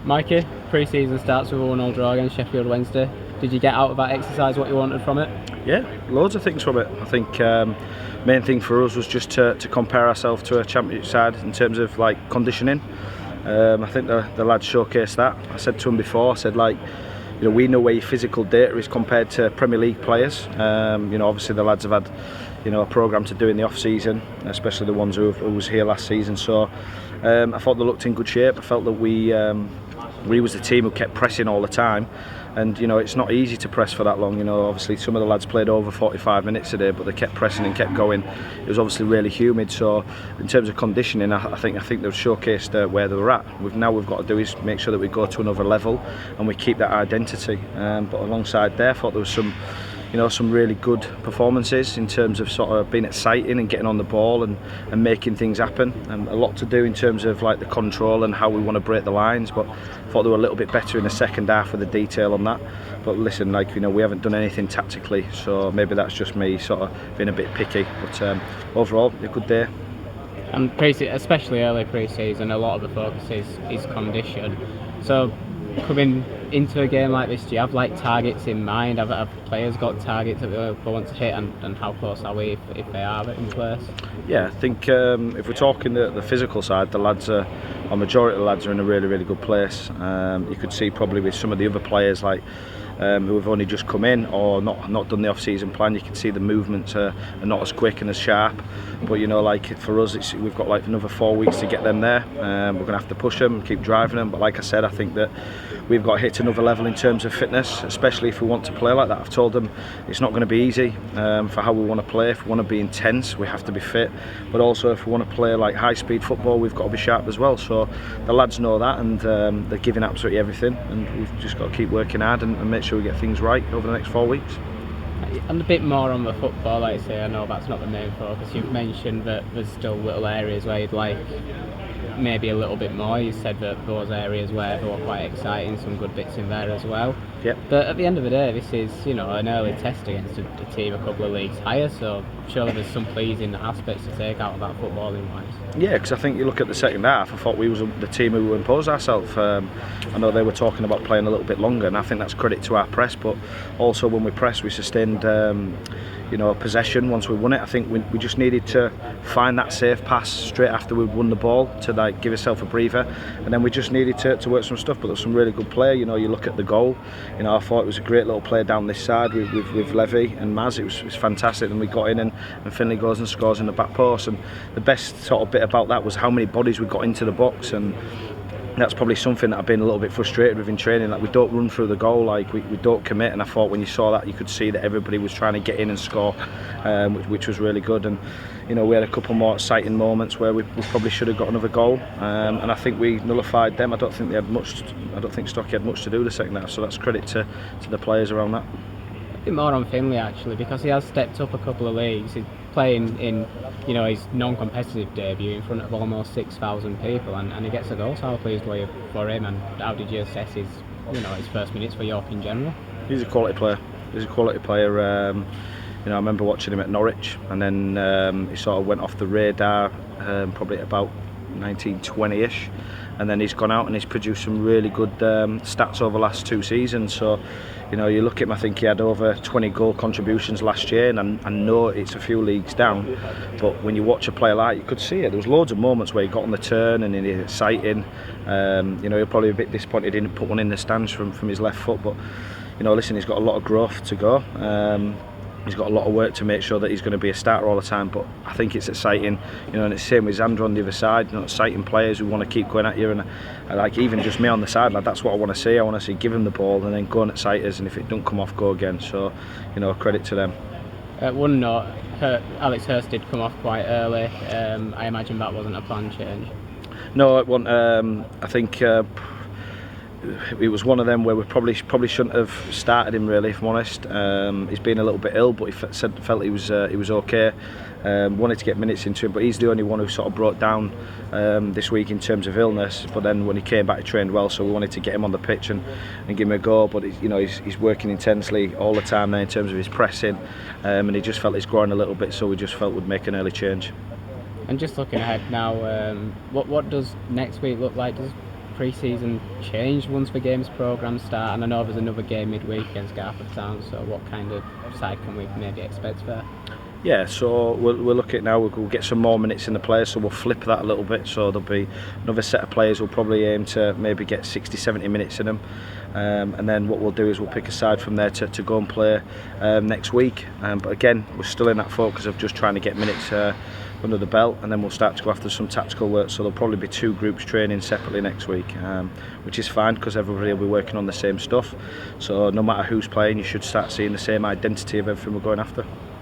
Mikey, pre-season starts with a 1-0 draw against Sheffield Wednesday. Did you get out of that exercise what you wanted from it? Yeah, loads of things from it. I think main thing for us was just to compare ourselves to a championship side in terms of like conditioning. I think the lads showcased that. I said to them before, I said we know where your physical data is compared to Premier League players. Obviously the lads have had a programme to do in the off season, especially the ones who was here last season. So I thought they looked in good shape. I felt that we was the team who kept pressing all the time, and it's not easy to press for that long. Obviously some of the lads played over 45 minutes today, but they kept pressing and kept going. It was obviously really humid, so in terms of conditioning, I think they've showcased where they were at. We've got to do is make sure that we go to another level and we keep that identity. But alongside there, I thought there was some really good performances in terms of sort of being exciting and getting on the ball and making things happen, and a lot to do in terms of like the control and how we want to break the lines. But I thought they were a little bit better in the second half with the detail on that. But listen, we haven't done anything tactically, so maybe that's just me sort of being a bit picky. But overall, a good day. And especially early pre-season, a lot of the focus is condition. So coming into a game like this, do you have like targets in mind? Have players got targets that they want to hit, and how close are we if they are in place? Yeah, I think if we're talking the physical side, the lads a majority of the lads are in a really, really good place. You could see probably with some of the other players who have only just come in or not done the off-season plan, you can see the movements are not as quick and as sharp. But for us, we've got like another 4 weeks to get them there. We're going to have to push them, keep driving them. But like I said, I think that we've got to hit another level in terms of fitness, especially if we want to play like that. I've told them it's not going to be easy for how we want to play. If we want to be intense, we have to be fit. But also if we want to play like high-speed football, we've got to be sharp as well. So the lads know that, and they're giving absolutely everything. And we've just got to keep working hard and make sure we get things right over the next 4 weeks. And a bit more on the football, like I say, I know that's not the main focus. You've mentioned that there's still little areas where you'd like maybe a little bit more. You said that those areas where they were quite exciting, some good bits in there as well. Yep. But at the end of the day, this is an early test against a team a couple of leagues higher, so surely there's some pleasing aspects to take out of that footballing wise. Yeah, because I think you look at the second half, I thought we was the team who imposed ourselves. I know they were talking about playing a little bit longer, and I think that's credit to our press, but also when we pressed, we sustained possession once we won it. I think we just needed to find that safe pass straight after we'd won the ball to give ourselves a breather, and then we just needed to work some stuff. But there's some really good play. You look at the goal. I thought it was a great little play down this side with Levy and Maz. It was fantastic, and we got in and Finlay goes and scores in the back post. And the best sort of bit about that was how many bodies we got into the box, and that's probably something that I've been a little bit frustrated with in training. Like, we don't run through the goal, we don't commit, and I thought when you saw that, you could see that everybody was trying to get in and score, which was really good. And we had a couple more exciting moments where we probably should have got another goal, and I think we nullified them. I don't think Stockey had much to do the second half, so that's credit to the players around that. A bit more on Finlay actually, because he has stepped up a couple of leagues. He's playing in his non-competitive debut in front of almost 6,000 people, and he gets a goal. So how pleased were you for him, and how did you assess his first minutes for York in general? He's a quality player. I remember watching him at Norwich, and then he sort of went off the radar probably at about 1920-ish, and then he's gone out and he's produced some really good stats over the last 2 seasons. So you look at him, I think he had over 20 goal contributions last year, and I know it's a few leagues down, but when you watch a player like, you could see it. There was loads of moments where he got on the turn and he's exciting. He'll probably be a bit disappointed he didn't put one in the stands from his left foot, but listen, he's got a lot of growth to go. He's got a lot of work to make sure that he's going to be a starter all the time, but I think it's exciting, and it's the same with Xander on the other side. Exciting players who want to keep going at you, and like even just me on the side, that's what I want to see. I want to see give him the ball and then go and excite us, and if it don't come off, go again. So credit to them. One note, Alex Hurst did come off quite early. I imagine that wasn't a planned change. No, it wasn't. I think it was one of them where we probably shouldn't have started him, really, if I'm honest. He's been a little bit ill, but he felt he was okay. Wanted to get minutes into him, but he's the only one who sort of broke down this week in terms of illness. But then when he came back, he trained well, so we wanted to get him on the pitch and give him a go. But he's working intensely all the time there in terms of his pressing, and he just felt he's growing a little bit, so we just felt we'd make an early change. And just looking ahead now, what does next week look like? pre-season changed once the games programme start? And I know there's another game midweek against Garforth Town, so what kind of side can we maybe expect there? Yeah, so we'll look at it now. We'll get some more minutes in the players, so we'll flip that a little bit. So there'll be another set of players who'll probably aim to maybe get 60-70 minutes in them, and then what we'll do is we'll pick a side from there to go and play next week. But again, we're still in that focus of just trying to get minutes under the belt, and then we'll start to go after some tactical work. So there'll probably be 2 groups training separately next week, which is fine because everybody will be working on the same stuff. So no matter who's playing, you should start seeing the same identity of everything we're going after.